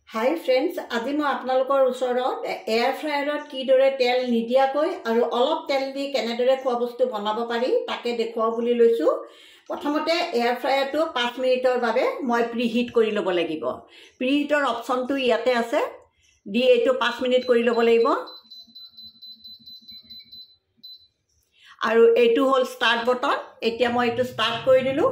হাই friends, আজি মই আপোনালোকৰ ওচৰত এয়াৰ ফ্ৰায়াৰত কিদৰে তেল নিদিয়াকৈ আৰু অলপ তেল দি কেনেদৰে খোৱা বস্তু বনাব পাৰি তাকে দেখুৱাও বুলি লৈছোঁ। প্ৰথমতে এয়াৰ ফ্ৰায়াৰটো 5 মিনিটৰ বাবে মই প্ৰিহিট কৰি ল'ব লাগিব। প্ৰিহিটৰ অপশ্যনটো ইয়াতে আছে, দি এইটো 5 মিনিট কৰি ল'ব লাগিব। আৰু এইটো হ'ল ষ্টাৰ্ট বটন। এতিয়া মই এইটো ষ্টাৰ্ট কৰি দিলোঁ।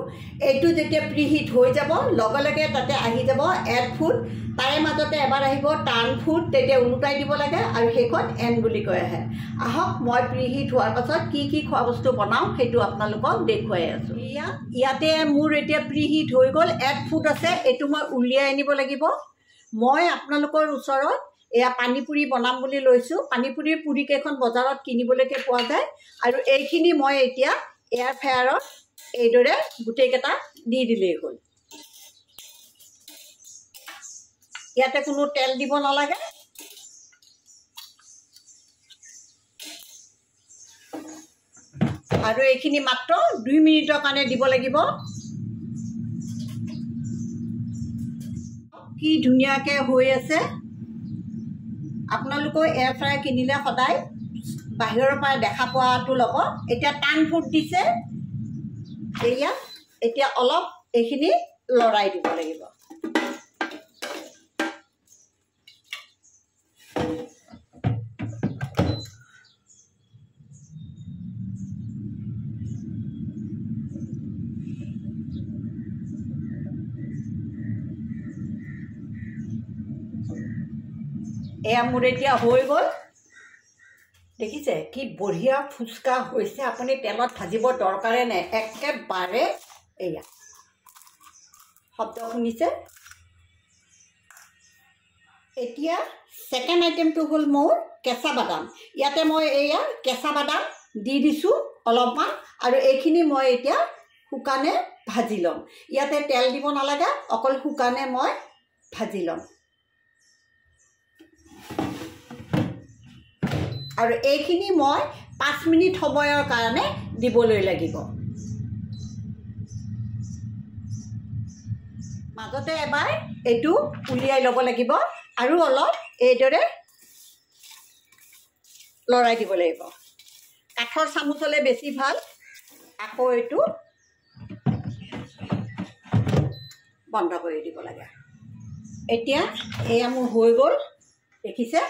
এইটো যেতিয়া প্ৰিহিট হৈ যাব লগে লগে তাতে আহি যাব এড ফুড, তাৰে মাজতে এবাৰ আহিব টাৰ্ণ ফুড, তেতিয়া উলটাই দিব লাগে আৰু শেষত এণ্ড বুলি কৈ আহে। আহক মই প্ৰিহিট হোৱাৰ পাছত কি কি খোৱা বস্তু বনাওঁ সেইটো আপোনালোকক দেখুৱাই আছোঁ। ইয়াতে মোৰ এতিয়া প্ৰিহিট হৈ গ'ল, এড ফুড আছে, এইটো মই উলিয়াই আনিব লাগিব। মই আপোনালোকৰ ওচৰত এয়া পানীপুৰি বনাম বুলি লৈছোঁ। পানীপুৰিৰ পুৰিকেইখন বজাৰত কিনিবলৈকে পোৱা যায় আৰু এইখিনি মই এতিয়া এয়াৰ ফ্ৰায়াৰত এইদৰে গোটেইকেইটা দি দিলেই হ'ল। ইয়াতে কোনো তেল দিব নালাগে। আৰু এইখিনি মাত্ৰ 2 মিনিটৰ কাৰণে দিব লাগিব। কি ধুনীয়াকৈ হৈ আছে। আপোনালোকেও এয়াৰ ফ্ৰায়াৰ কিনিলে সদায় বাহিৰৰ পৰা দেখা পোৱাটো ল'ব। এতিয়া টাৰ্ণ ফুড দিছে, এয়া এতিয়া অলপ এইখিনি লৰাই দিব লাগিব। এয়া মোৰ এতিয়া হৈ গ'ল। দেখিছে কি বঢ়িয়া ফুচকা হৈছে। আপুনি তেলত ভাজিব দৰকাৰে নাই, একেবাৰে এয়া শব্দ শুনিছে। এতিয়া ছেকেণ্ড আইটেমটো হ'ল মোৰ কেঁচা বাদাম। ইয়াতে মই এয়া কেঁচা বাদাম দি দিছোঁ অলপমান, আৰু এইখিনি মই এতিয়া শুকানে ভাজি ল'ম। ইয়াতে তেল দিব নালাগে, অকল শুকানে মই ভাজি ল'ম। আৰু এইখিনি মই 5 মিনিট সময়ৰ কাৰণে দিবলৈ লাগিব। মাজতে এবাৰ এইটো উলিয়াই ল'ব লাগিব আৰু অলপ এইদৰে লৰাই দিব লাগিব। কাঠৰ চামুচ হ'লে বেছি ভাল। আকৌ এইটো বন্ধ কৰি দিব লাগে। এতিয়া এয়া মোৰ হৈ গ'ল, দেখিছে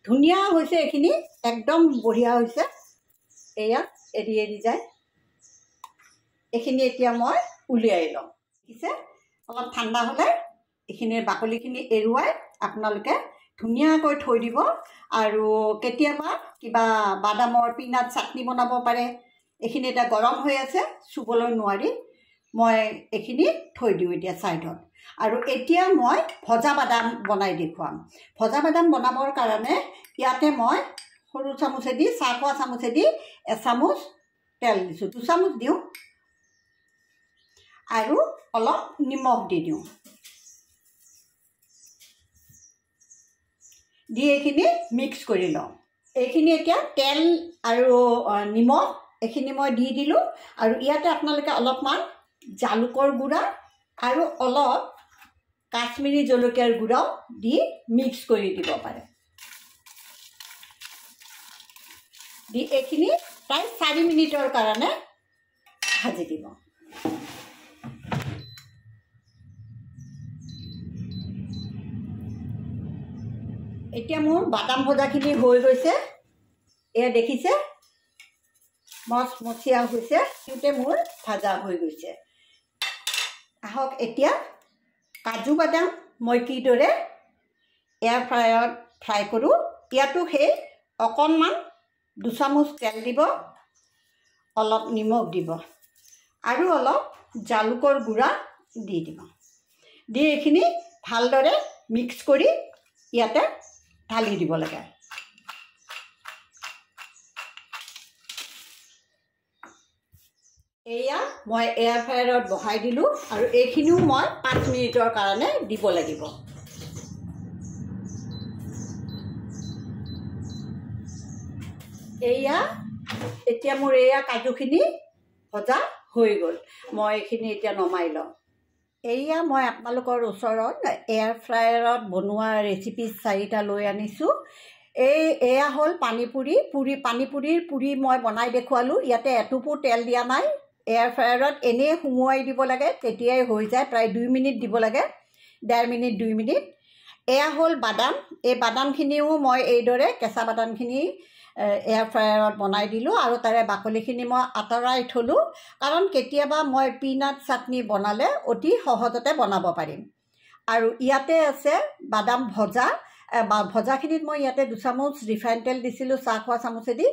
ধুনীয়া হৈছে, এইখিনি একদম বঢ়িয়া হৈছে। এয়া এৰি এৰি যায়। এইখিনি এতিয়া মই উলিয়াই ল'ম। দেখিছে অলপ ঠাণ্ডা হ'লে এইখিনিৰ বাকলিখিনি এৰুৱাই আপোনালোকে ধুনীয়াকৈ থৈ দিব। আৰু কেতিয়াবা কিবা বাদামৰ পিনাট চাটনি বনাব পাৰে। এইখিনি এতিয়া গৰম হৈ আছে, চুবলৈ নোৱাৰি। মই এইখিনি থৈ দিওঁ এতিয়া ছাইডত। আৰু এতিয়া মই ভজা বাদাম বনাই দেখুৱাম। ভজা বাদাম বনাবৰ কাৰণে ইয়াতে মই সৰু চামুচেদি, চাহ খোৱা চামুচেদি এচামুচ তেল দিছোঁ, 2 চামুচ দিওঁ আৰু অলপ নিমখ দি দিওঁ। দি এইখিনি মিক্স কৰি লওঁ। এইখিনি এতিয়া তেল আৰু নিমখ এইখিনি মই দি দিলোঁ। আৰু ইয়াতে আপোনালোকে অলপমান জালুকৰ গুড়া আৰু অলপ কাশ্মীৰী জলকীয়াৰ গুড়াও দি মিক্স কৰি দিব পাৰে। দি এইখিনি প্ৰায় 4 মিনিটৰ কাৰণে ভাজি দিব। এতিয়া মোৰ বাদাম ভজাখিনি হৈ গৈছে। এয়া দেখিছে মচমচীয়া হৈছে, সিহঁতে মোৰ ভাজা হৈ গৈছে। আহক এতিয়া কাজু বাদাম মই কিদৰে এয়াৰ ফ্ৰায়াৰত ফ্ৰাই কৰোঁ। ইয়াতো সেই অকণমান 2 চামুচ তেল দিব, অলপ নিমখ দিব আৰু অলপ জালুকৰ গুড়া দি দিব। দি এইখিনি ভালদৰে মিক্স কৰি ইয়াতে ঢালি দিব লাগে। এয়া মই এয়াৰ ফ্ৰায়াৰত বহাই দিলোঁ আৰু এইখিনিও মই 5 মিনিটৰ কাৰণে দিব লাগিব। এয়া এতিয়া মোৰ এয়া কাজুখিনি ভজা হৈ গ'ল। মই এইখিনি এতিয়া নমাই লওঁ। এয়া মই আপোনালোকৰ ওচৰত এয়াৰ ফ্ৰায়াৰত বনোৱা ৰেচিপি 4টা লৈ আনিছোঁ। এয়া হ'ল পানীপুৰিৰ পুৰি মই বনাই দেখুৱালোঁ। ইয়াতে এটোপো তেল দিয়া নাই। এয়াৰ ফ্ৰায়াৰত এনেই সুমুৱাই দিব লাগে, তেতিয়াই হৈ যায়। প্ৰায় 2 মিনিট দিব লাগে, 1.5 মিনিট 2 মিনিট। এয়া হ'ল বাদাম। এই বাদামখিনিও মই এইদৰে কেঁচা বাদামখিনি এয়াৰ ফ্ৰায়াৰত বনাই দিলোঁ আৰু তাৰে বাকলিখিনি মই আঁতৰাই থলোঁ, কাৰণ কেতিয়াবা মই পিনাট চাটনি বনালে অতি সহজতে বনাব পাৰিম। আৰু ইয়াতে আছে বাদাম ভজা। ভজাখিনিত মই ইয়াতে 2 চামুচ ৰিফাইন তেল দিছিলোঁ চাহ খোৱা চামুচেদি।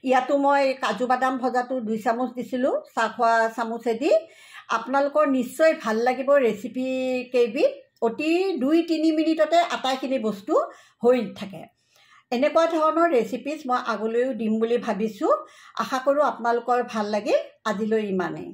ইয়াতো মই কাজু বাদাম ভজাটো 2 চামুচ দিছিলোঁ চাহ খোৱা চামুচেদি। আপোনালোকৰ নিশ্চয় ভাল লাগিব ৰেচিপি কেইবিধ। অতি 2-3 মিনিটতে আটাইখিনি বস্তু হৈ থাকে। এনেকুৱা ধৰণৰ ৰেচিপিজ মই আগলৈও দিম বুলি ভাবিছোঁ। আশা কৰোঁ আপোনালোকৰ ভাল লাগিল। আজিলৈ ইমানেই।